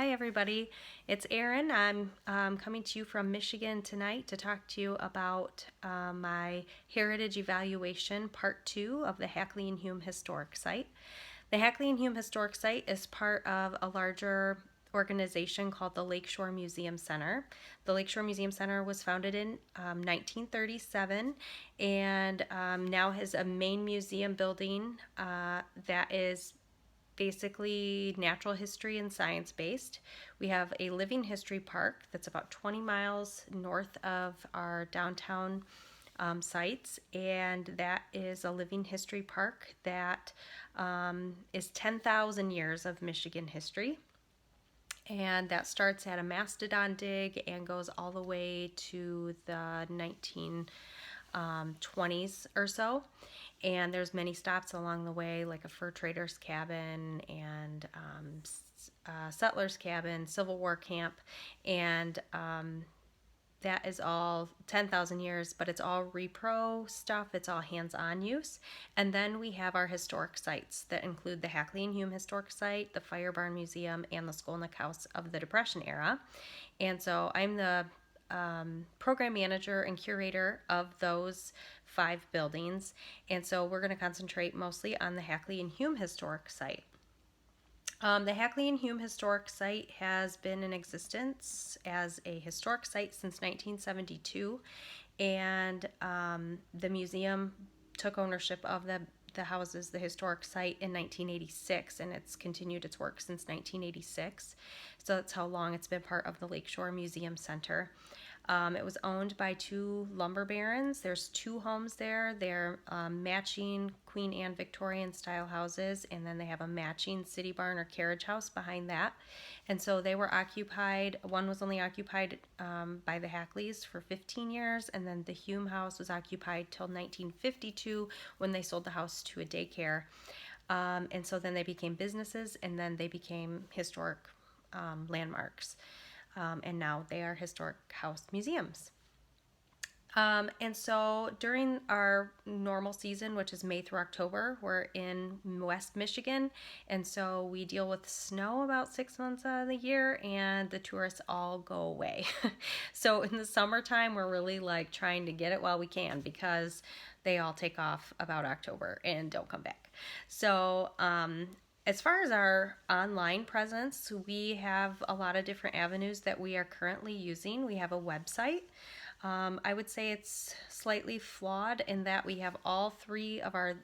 Hi everybody, it's Erin. I'm coming to you from Michigan tonight to talk to you about my Heritage Evaluation Part 2 of the Hackley and Hume Historic Site. The Hackley and Hume Historic Site is part of a larger organization called the Lakeshore Museum Center. The Lakeshore Museum Center was founded in 1937 and now has a main museum building that is basically natural history and science based. We have a living history park that's about 20 miles north of our downtown sites, and that is a living history park that is 10,000 years of Michigan history. And that starts at a mastodon dig and goes all the way to the 1920s or so. And there's many stops along the way, like a fur trader's cabin and settler's cabin, Civil War camp, and that is all 10,000 years, but it's all repro stuff. It's all hands-on use. And then we have our historic sites that include the Hackley and Hume Historic Site, the Fire Barn Museum, and the Skolnick House of the Depression era. And so I'm the program manager and curator of those 5 buildings. And so we're going to concentrate mostly on the Hackley and Hume Historic Site. The Hackley and Hume Historic Site has been in existence as a historic site since 1972, and the museum took ownership of the houses, the historic site, in 1986, and it's continued its work since 1986. So that's how long it's been part of the Lakeshore Museum Center. It was owned by 2 lumber barons. There's 2 homes there. They're matching Queen Anne Victorian style houses, and then they have a matching city barn or carriage house behind that. And so they were occupied. One was only occupied by the Hackleys for 15 years, and then the Hume house was occupied till 1952 when they sold the house to a daycare. And so then they became businesses, and then they became historic landmarks. And now they are historic house museums. And so during our normal season, which is May through October, we're in West Michigan, and so we deal with snow about 6 months out of the year, and the tourists all go away. So in the summertime, we're really like trying to get it while we can, because they all take off about October and don't come back. So as far as our online presence, we have a lot of different avenues that we are currently using. We have a website. I would say it's slightly flawed in that we have all 3 of our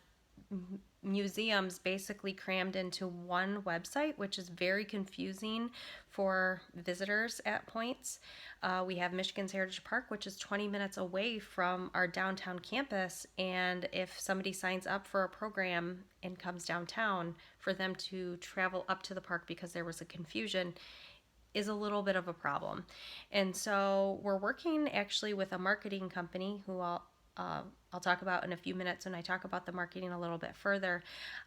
museums basically crammed into one website, which is very confusing for visitors at points. We have Michigan's Heritage Park, which is 20 minutes away from our downtown campus, and if somebody signs up for a program and comes downtown, for them to travel up to the park because there was a confusion is a little bit of a problem. And so we're working actually with a marketing company who I'll talk about in a few minutes when I talk about the marketing a little bit further,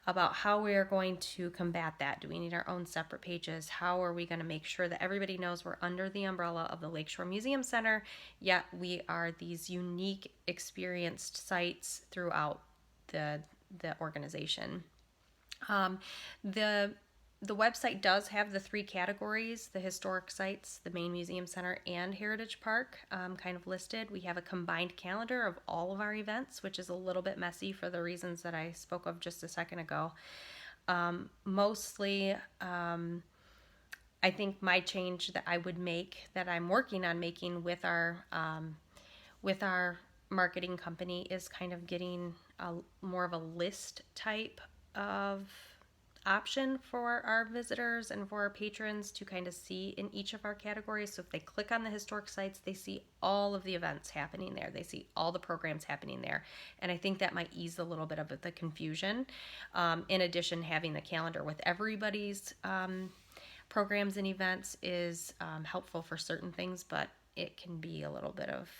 about how we are going to combat that. Do we need our own separate pages? How are we going to make sure that everybody knows we're under the umbrella of the Lakeshore Museum Center, yet we are these unique, experienced sites throughout the organization? The website does have the 3 categories: the historic sites, the main museum center, and Heritage Park kind of listed. We have a combined calendar of all of our events, which is a little bit messy for the reasons that I spoke of just a second ago. Mostly, I think my change that I would make, that I'm working on making with our marketing company, is kind of getting more of a list type of option for our visitors and for our patrons to kind of see in each of our categories. So if they click on the historic sites, they see all of the events happening there. They see all the programs happening there. And I think that might ease a little bit of the confusion. In addition, having the calendar with everybody's programs and events is helpful for certain things, but it can be a little bit of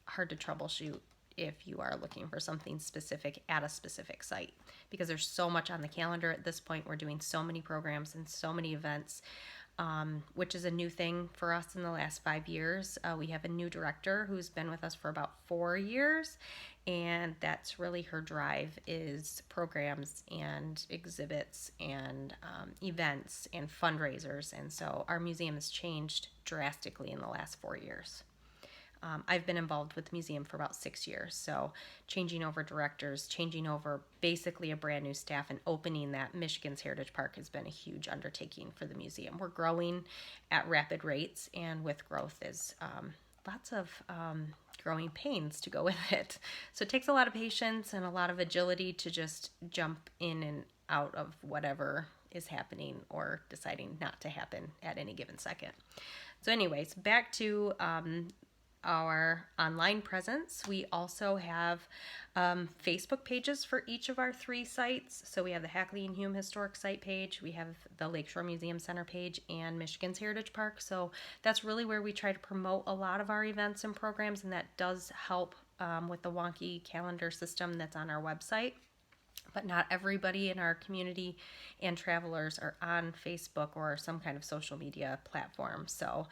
hard to troubleshoot if you are looking for something specific at a specific site, because there's so much on the calendar at this point. We're doing so many programs and so many events, which is a new thing for us in the last 5 years. We have a new director who's been with us for about 4 years, and that's really her drive, is programs and exhibits and events and fundraisers. And so our museum has changed drastically in the last 4 years. I've been involved with the museum for about 6 years, so changing over directors, changing over basically a brand new staff, and opening that Michigan's Heritage Park has been a huge undertaking for the museum. We're growing at rapid rates, and with growth is lots of growing pains to go with it. So it takes a lot of patience and a lot of agility to just jump in and out of whatever is happening or deciding not to happen at any given second. So anyways, back to our online presence. We also have Facebook pages for each of our 3 sites. So we have the Hackley and Hume Historic Site page, we have the Lakeshore Museum Center page, and Michigan's Heritage Park. So that's really where we try to promote a lot of our events and programs, and that does help with the wonky calendar system that's on our website. But not everybody in our community and travelers are on Facebook or some kind of social media platform. So,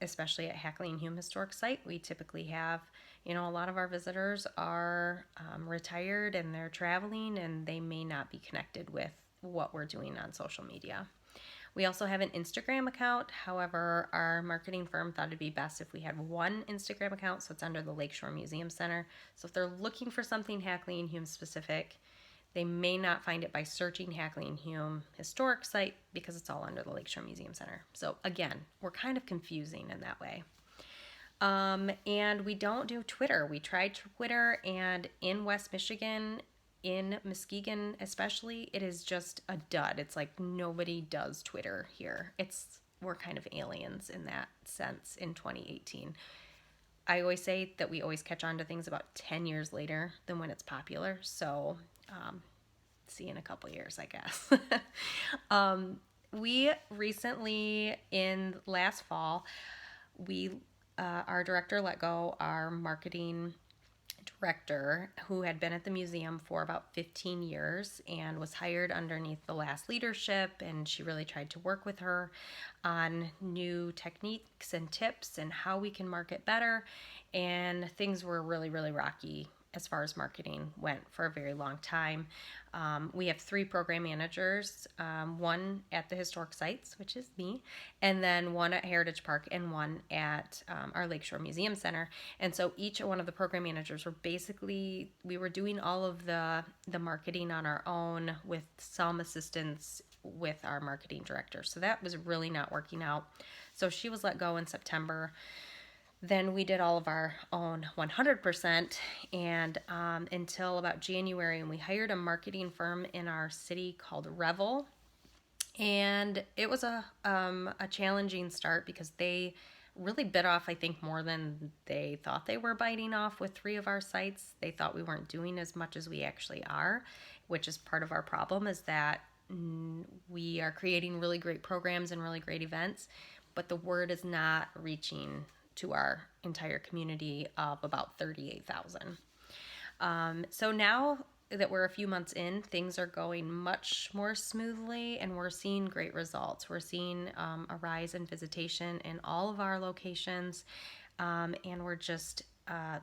especially at Hackley and Hume Historic Site, we typically have, a lot of our visitors are retired and they're traveling, and they may not be connected with what we're doing on social media. We also have an Instagram account. However, our marketing firm thought it'd be best if we had one Instagram account, so it's under the Lakeshore Museum Center. So if they're looking for something Hackley and Hume specific, they may not find it by searching Hackley and Hume Historic Site, because it's all under the Lakeshore Museum Center. So again, we're kind of confusing in that way. And we don't do Twitter. We tried Twitter, and in West Michigan, in Muskegon especially, it is just a dud. It's like nobody does Twitter here. We're kind of aliens in that sense in 2018. I always say that we always catch on to things about 10 years later than when it's popular. So see you in a couple years, I guess. We recently, in last fall, our director let go our marketing director, who had been at the museum for about 15 years and was hired underneath the last leadership, and she really tried to work with her on new techniques and tips and how we can market better. And things were really, really rocky as far as marketing went for a very long time. We have 3 program managers, one at the historic sites, which is me, and then one at Heritage Park and one at our Lakeshore Museum Center. And so each one of the program managers we were doing all of the marketing on our own with some assistance with our marketing director. So that was really not working out. So she was let go in September. Then we did all of our own 100%, and until about January, and we hired a marketing firm in our city called Revel. And it was a challenging start, because they really bit off, I think, more than they thought they were biting off with 3 of our sites. They thought we weren't doing as much as we actually are, which is part of our problem, is that we are creating really great programs and really great events, but the word is not reaching to our entire community of about 38,000. So now that we're a few months in, things are going much more smoothly, and we're seeing great results. We're seeing a rise in visitation in all of our locations, and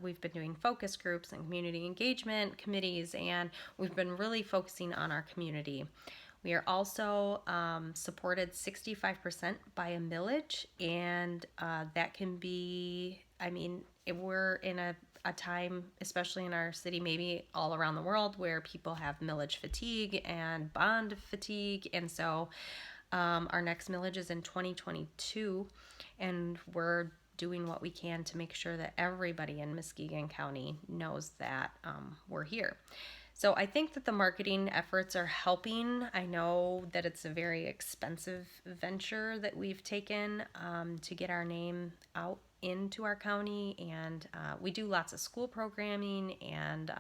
we've been doing focus groups and community engagement committees, and we've been really focusing on our community. We are also supported 65% by a millage, and that can be, we're in a time, especially in our city, maybe all around the world, where people have millage fatigue and bond fatigue. And so our next millage is in 2022, and we're doing what we can to make sure that everybody in Muskegon County knows that we're here. So I think that the marketing efforts are helping. I know that it's a very expensive venture that we've taken to get our name out into our county, and we do lots of school programming and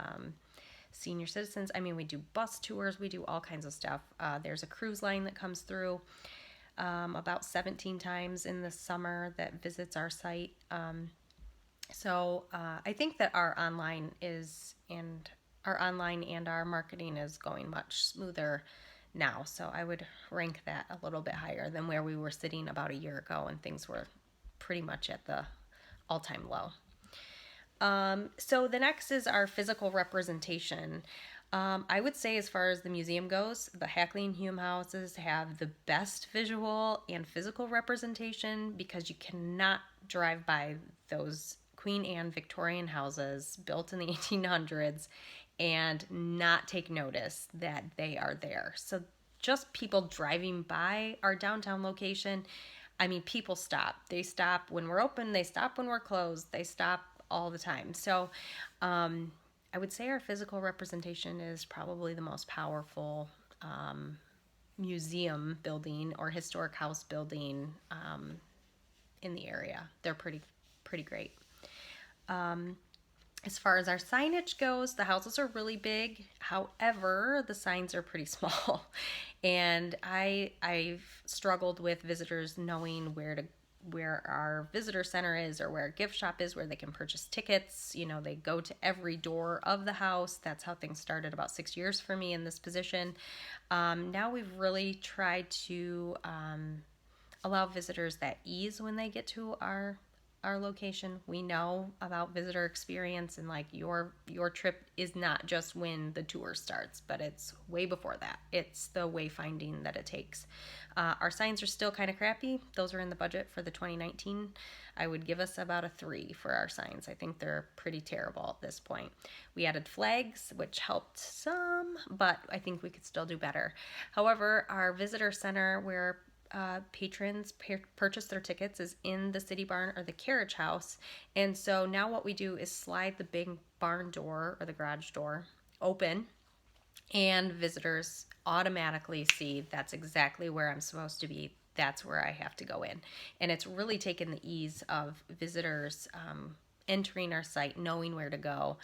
senior citizens. We do bus tours, we do all kinds of stuff. There's a cruise line that comes through about 17 times in the summer that visits our site. So I think that our online and our marketing is going much smoother now. So I would rank that a little bit higher than where we were sitting about a year ago, and things were pretty much at the all-time low. So the next is our physical representation. I would say, as far as the museum goes, the Hackley and Hume houses have the best visual and physical representation because you cannot drive by those Queen Anne Victorian houses built in the 1800s and not take notice that they are there. So just people driving by our downtown location, I mean, people stop. They stop when we're open, they stop when we're closed, they stop all the time. So I would say our physical representation is probably the most powerful museum building or historic house building in the area. They're pretty great. As far as our signage goes, the houses are really big. However, the signs are pretty small. And I've struggled with visitors knowing where our visitor center is or where a gift shop is where they can purchase tickets. You know, they go to every door of the house. That's how things started about 6 years for me in this position. Now we've really tried to allow visitors that ease when they get to our location. We know about visitor experience, and like your trip is not just when the tour starts, but it's way before that. It's the wayfinding that it takes. Our signs are still kind of crappy. Those are in the budget for the 2019. I would give us about a 3 for our signs. I think they're pretty terrible at this point. We added flags, which helped some, but I think we could still do better. However, our visitor center where patrons purchase their tickets is in the city barn or the carriage house. And so now what we do is slide the big barn door or the garage door open, and visitors automatically see that's exactly where I'm supposed to be. That's where I have to go in. And it's really taken the ease of visitors entering our site, knowing where to go,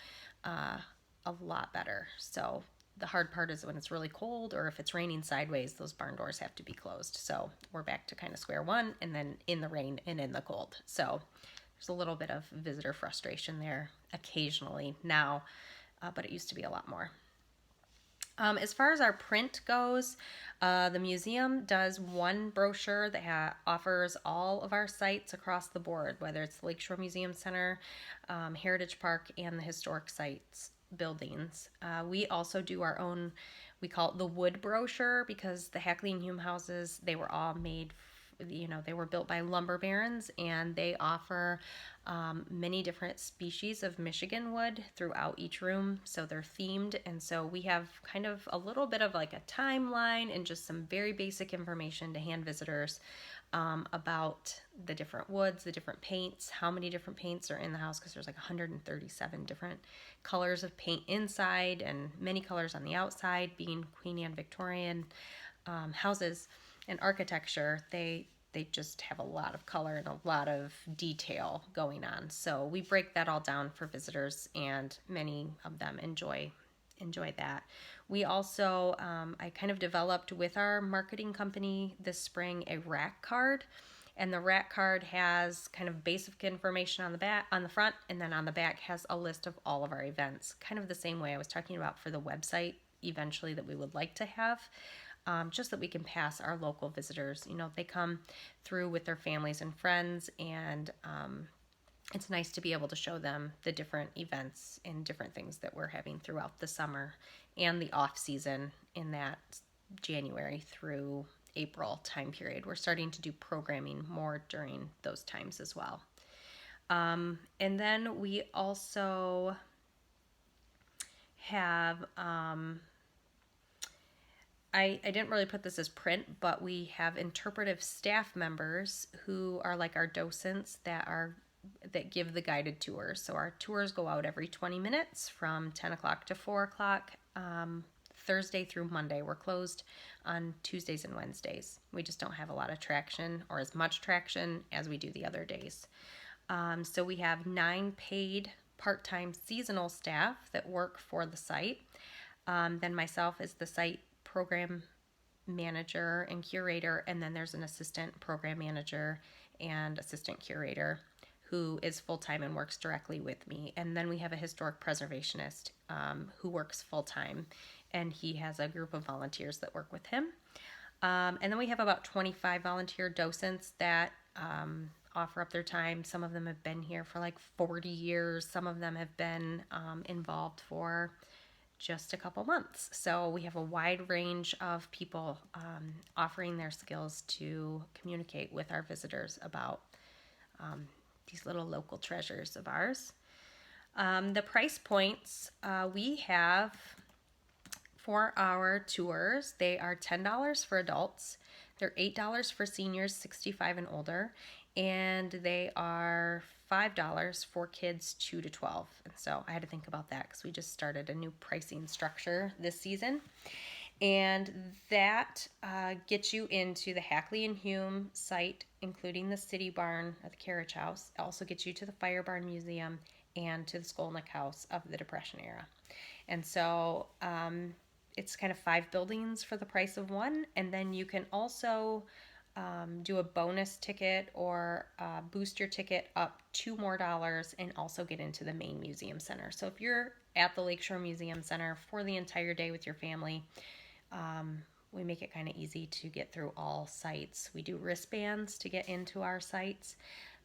a lot better. So the hard part is when it's really cold or if it's raining sideways, those barn doors have to be closed. So we're back to kind of square one, and then in the rain and in the cold. So there's a little bit of visitor frustration there occasionally now, but it used to be a lot more. As far as our print goes, the museum does one brochure that offers all of our sites across the board, whether it's the Lakeshore Museum Center, Heritage Park, and the historic sites buildings. We also do our own, we call it the wood brochure, because the Hackley and Hume houses, they were all made, they were built by lumber barons, and they offer many different species of Michigan wood throughout each room. So they're themed. And so we have kind of a little bit of like a timeline and just some very basic information to hand visitors about the different woods, the different paints, how many different paints are in the house, because there's like 137 different colors of paint inside and many colors on the outside. Being Queen Anne Victorian houses and architecture, they just have a lot of color and a lot of detail going on. So we break that all down for visitors, and many of them enjoy that. We also, I kind of developed with our marketing company this spring a rack card, and the rack card has kind of basic information on the back, on the front, and then on the back has a list of all of our events, kind of the same way I was talking about for the website eventually that we would like to have. Just that we can pass our local visitors. They come through with their families and friends, and it's nice to be able to show them the different events and different things that we're having throughout the summer and the off season in that January through April time period. We're starting to do programming more during those times as well. And then we also have... I didn't really put this as print, but we have interpretive staff members who are like our docents that give the guided tours. So our tours go out every 20 minutes from 10 o'clock to 4 o'clock, Thursday through Monday. We're closed on Tuesdays and Wednesdays. We just don't have a lot of traction, or as much traction as we do the other days. So we have 9 paid part-time seasonal staff that work for the site. Then myself as the site program manager and curator, and then there's an assistant program manager and assistant curator who is full-time and works directly with me. And then we have a historic preservationist who works full-time, and he has a group of volunteers that work with him. And then we have about 25 volunteer docents that offer up their time. Some of them have been here for like 40 years. Some of them have been involved for just a couple months. So we have a wide range of people offering their skills to communicate with our visitors about these little local treasures of ours. The price points we have for our tours, they are $10 for adults, they're $8 for seniors 65 and older, and they are $5 for kids 2 to 12. And so I had to think about that because we just started a new pricing structure this season. And that gets you into the Hackley and Hume site, including the City Barn at the Carriage House. It also gets you to the Fire Barn Museum and to the Skolnick House of the Depression era. And so it's kind of 5 buildings for the price of one. And then you can also do a bonus ticket or boost your ticket up $2 more and also get into the main museum center. So if you're at the Lakeshore Museum Center for the entire day with your family, we make it kind of easy to get through all sites. We do wristbands to get into our sites,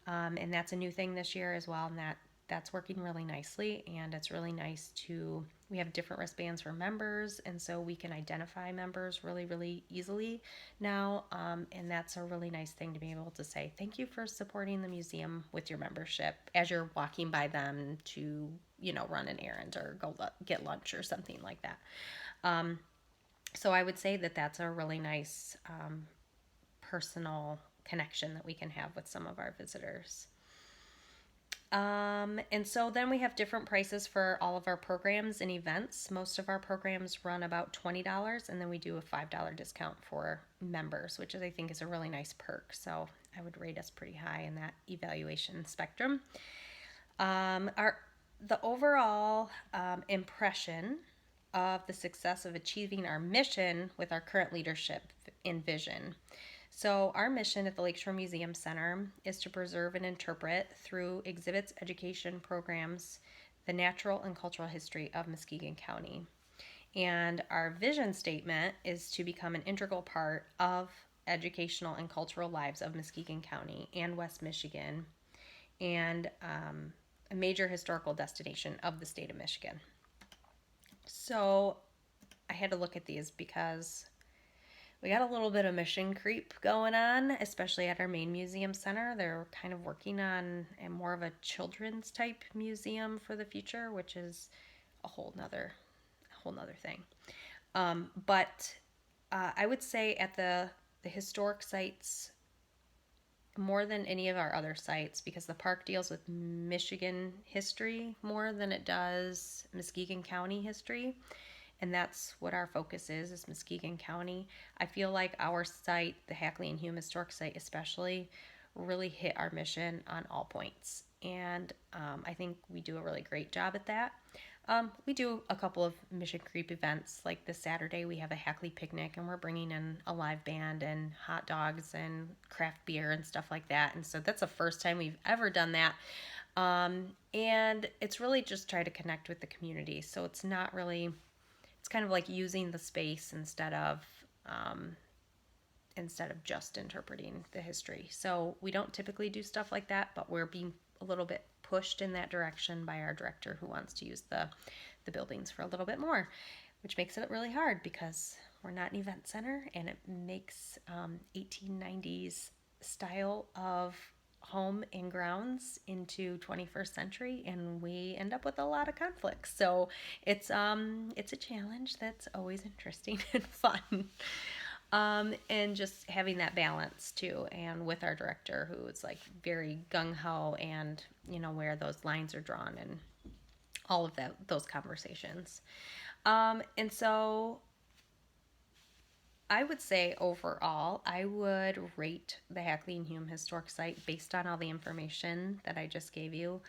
and that's a new thing this year as well, and that's working really nicely. And it's really nice we have different wristbands for members, and so we can identify members really, really easily now, and that's a really nice thing to be able to say thank you for supporting the museum with your membership as you're walking by them to, run an errand or go get lunch or something like that. So I would say that that's a really nice personal connection that we can have with some of our visitors. And so then we have different prices for all of our programs and events. Most of our programs run about $20, and then we do a $5 discount for members, which I think is a really nice perk. So I would rate us pretty high in that evaluation spectrum. The overall impression of the success of achieving our mission with our current leadership and vision. So our mission at the Lakeshore Museum Center is to preserve and interpret through exhibits, education programs, the natural and cultural history of Muskegon County. And our vision statement is to become an integral part of educational and cultural lives of Muskegon County and West Michigan, and a major historical destination of the state of Michigan. So I had to look at these because we got a little bit of mission creep going on, especially at our main museum center. They're kind of working on more of a children's type museum for the future, which is a whole nother thing. But I would say at the historic sites, more than any of our other sites, because the park deals with Michigan history more than it does Muskegon County history, and that's what our focus is Muskegon County. I feel like our site, the Hackley and Hume Historic Site especially, really hit our mission on all points, and I think we do a really great job at that. We do a couple of mission creep events. Like this Saturday, we have a Hackley picnic, and we're bringing in a live band and hot dogs and craft beer and stuff like that. And so that's the first time we've ever done that. And it's really just try to connect with the community. So it's not really, it's kind of like using the space instead of just interpreting the history. So we don't typically do stuff like that, but we're being a little bit pushed in that direction by our director, who wants to use the buildings for a little bit more, which makes it really hard because we're not an event center, and it makes 1890s style of home and grounds into 21st century, and we end up with a lot of conflicts. So it's a challenge that's always interesting and fun. And just having that balance too, and with our director, who is like very gung-ho, and where those lines are drawn and all of those conversations. And so I would say overall, I would rate the Hackley and Hume Historic Site, based on all the information that I just gave you,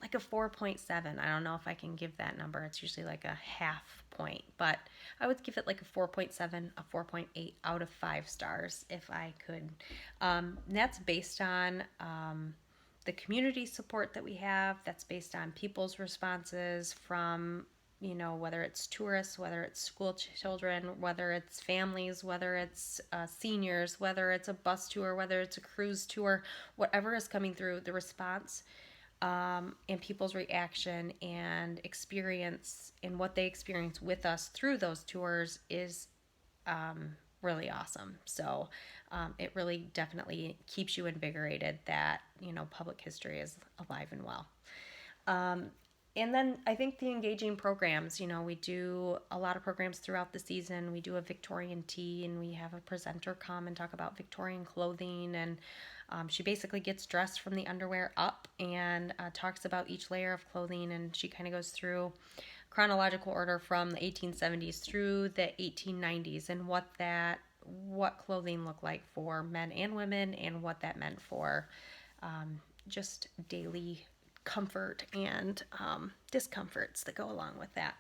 like a 4.7. I don't know if I can give that number. It's usually like a half point, but I would give it like a 4.7, a 4.8 out of 5 stars if I could. That's based on the community support that we have. That's based on people's responses from whether it's tourists, whether it's school children, whether it's families, whether it's seniors, whether it's a bus tour, whether it's a cruise tour, whatever is coming through, the response and people's reaction and experience and what they experience with us through those tours is really awesome. So it really definitely keeps you invigorated that, public history is alive and well. And then I think the engaging programs, we do a lot of programs throughout the season. We do a Victorian tea, and we have a presenter come and talk about Victorian clothing. And she basically gets dressed from the underwear up and talks about each layer of clothing. And she kind of goes through chronological order from the 1870s through the 1890s and what clothing looked like for men and women and what that meant for just daily comfort and discomforts that go along with that.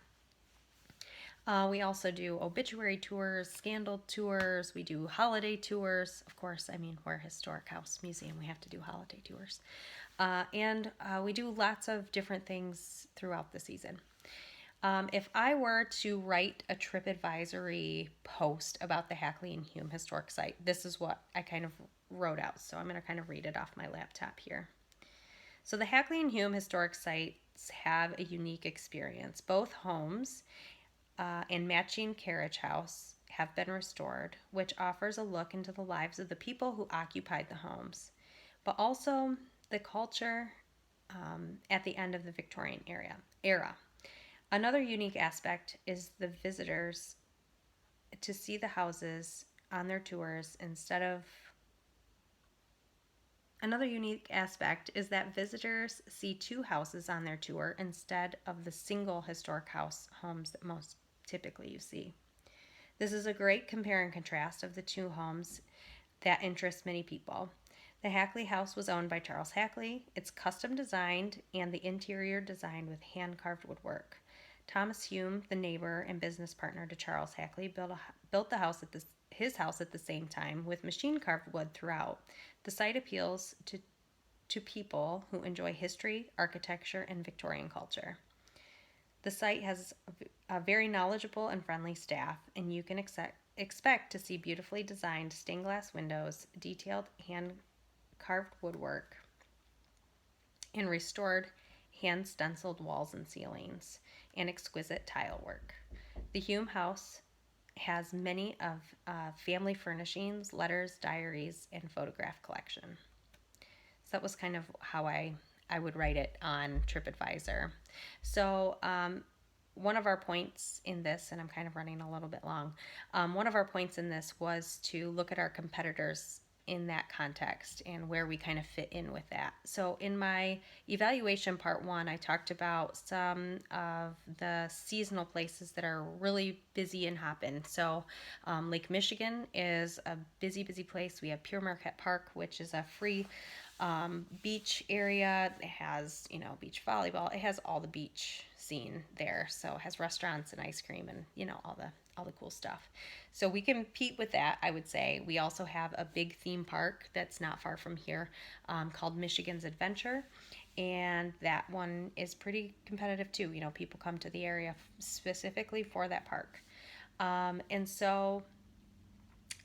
We also do obituary tours, scandal tours. We do holiday tours. Of course, we're a historic house museum. We have to do holiday tours. And we do lots of different things throughout the season. If I were to write a TripAdvisory post about the Hackley and Hume Historic Site, this is what I kind of wrote out. So I'm going to kind of read it off my laptop here. So the Hackley and Hume Historic Sites have a unique experience. Both homes and matching carriage house have been restored, which offers a look into the lives of the people who occupied the homes, but also the culture at the end of the Victorian era. Another unique aspect is the visitors to see the houses on their tours Another unique aspect is that visitors see two houses on their tour instead of the single historic homes that most typically you see. This is a great compare and contrast of the two homes that interest many people. The Hackley house was owned by Charles Hackley. It's custom designed and the interior designed with hand-carved woodwork. Thomas Hume, the neighbor and business partner to Charles Hackley, built his house at the same time with machine-carved wood throughout. The site appeals to people who enjoy history, architecture, and Victorian culture. The site has a very knowledgeable and friendly staff, and you can expect to see beautifully designed stained glass windows, detailed hand-carved woodwork, and restored hand-stenciled walls and ceilings, and exquisite tile work. The Hume House has many of family furnishings, letters, diaries, and photograph collection. So that was kind of how I would write it on TripAdvisor. So one of our points in this, and I'm kind of running a little bit long, one of our points in this was to look at our competitors in that context and where we kind of fit in with that. So in my evaluation part 1, I talked about some of the seasonal places that are really busy and hopping. So Lake Michigan is a busy place. We have Pere Marquette Park, which is a free beach area. It has, beach volleyball. It has all the beach scene there. So it has restaurants and ice cream and, all the cool stuff. So we compete with that, I would say. We also have a big theme park that's not far from here called Michigan's Adventure. And that one is pretty competitive too. People come to the area specifically for that park. And so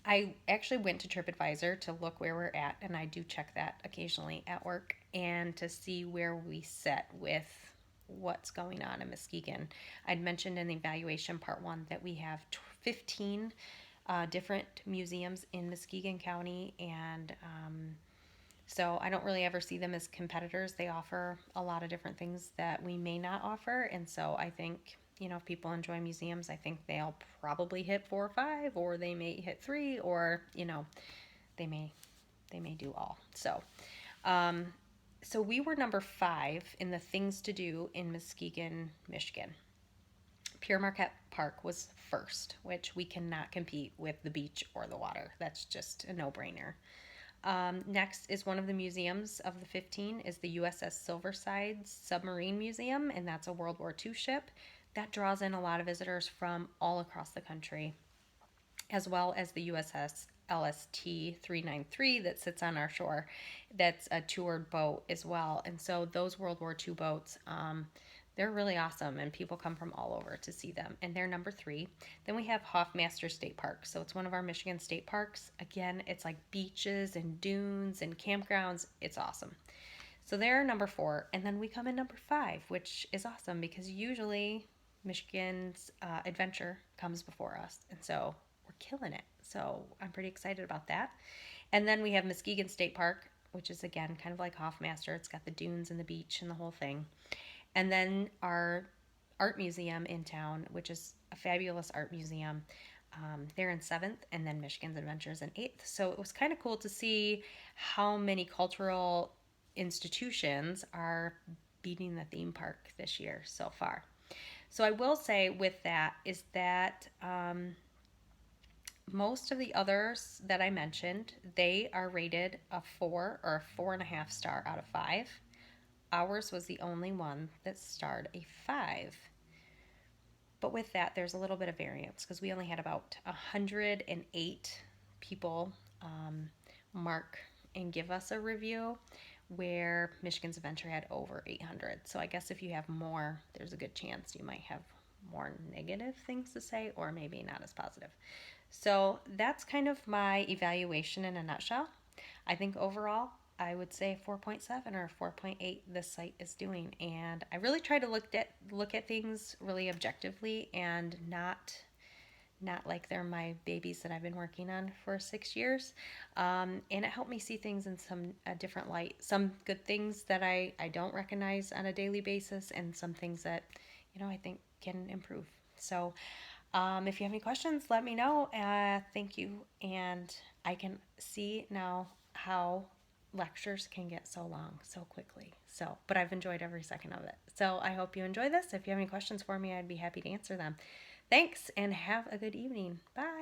I actually went to TripAdvisor to look where we're at, and I do check that occasionally at work, and to see where we sit with what's going on in Muskegon. I'd mentioned in the evaluation part 1 that we have 15 different museums in Muskegon County, and so I don't really ever see them as competitors. They offer a lot of different things that we may not offer, and so I think if people enjoy museums, I think they'll probably hit 4 or 5, or they may hit 3, or they may do all. So so we were number 5 in the things to do in Muskegon, Michigan. Pere Marquette Park was first, which we cannot compete with the beach or the water. That's just a no-brainer. Next is one of the museums of the 15 is the USS Silverside Submarine Museum, and that's a World War II ship. That draws in a lot of visitors from all across the country, as well as the USS LST 393 that sits on our shore. That's a toured boat as well. And so those World War II boats, They're really awesome, and people come from all over to see them, and they're number 3. Then we have Hoffmaster State Park. So it's one of our Michigan state parks. Again, it's like beaches and dunes and campgrounds. It's awesome. So they're number 4. And then we come in number 5, which is awesome because usually Michigan's adventure comes before us. And so we're killing it. So I'm pretty excited about that. And then we have Muskegon State Park, which is again kind of like Hoffmaster. It's got the dunes and the beach and the whole thing. And then our art museum in town, which is a fabulous art museum. They're in 7th, and then Michigan's Adventures in 8th. So it was kind of cool to see how many cultural institutions are beating the theme park this year so far. So I will say with that is that most of the others that I mentioned, they are rated a 4 or a 4.5 star out of 5. Ours was the only one that starred a 5. But with that, there's a little bit of variance because we only had about 108 people mark and give us a review, where Michigan's Adventure had over 800. So I guess if you have more, there's a good chance you might have more negative things to say, or maybe not as positive. So that's kind of my evaluation in a nutshell. I think overall, I would say 4.7 or 4.8 this site is doing, and I really try to look at things really objectively and not like they're my babies that I've been working on for 6 years. And it helped me see things in a different light. Some good things that I don't recognize on a daily basis, and some things that I think can improve. So if you have any questions, let me know. Thank you. And I can see now how lectures can get so long so quickly. So, but I've enjoyed every second of it. So I hope you enjoy this. If you have any questions for me, I'd be happy to answer them. Thanks, and have a good evening. Bye.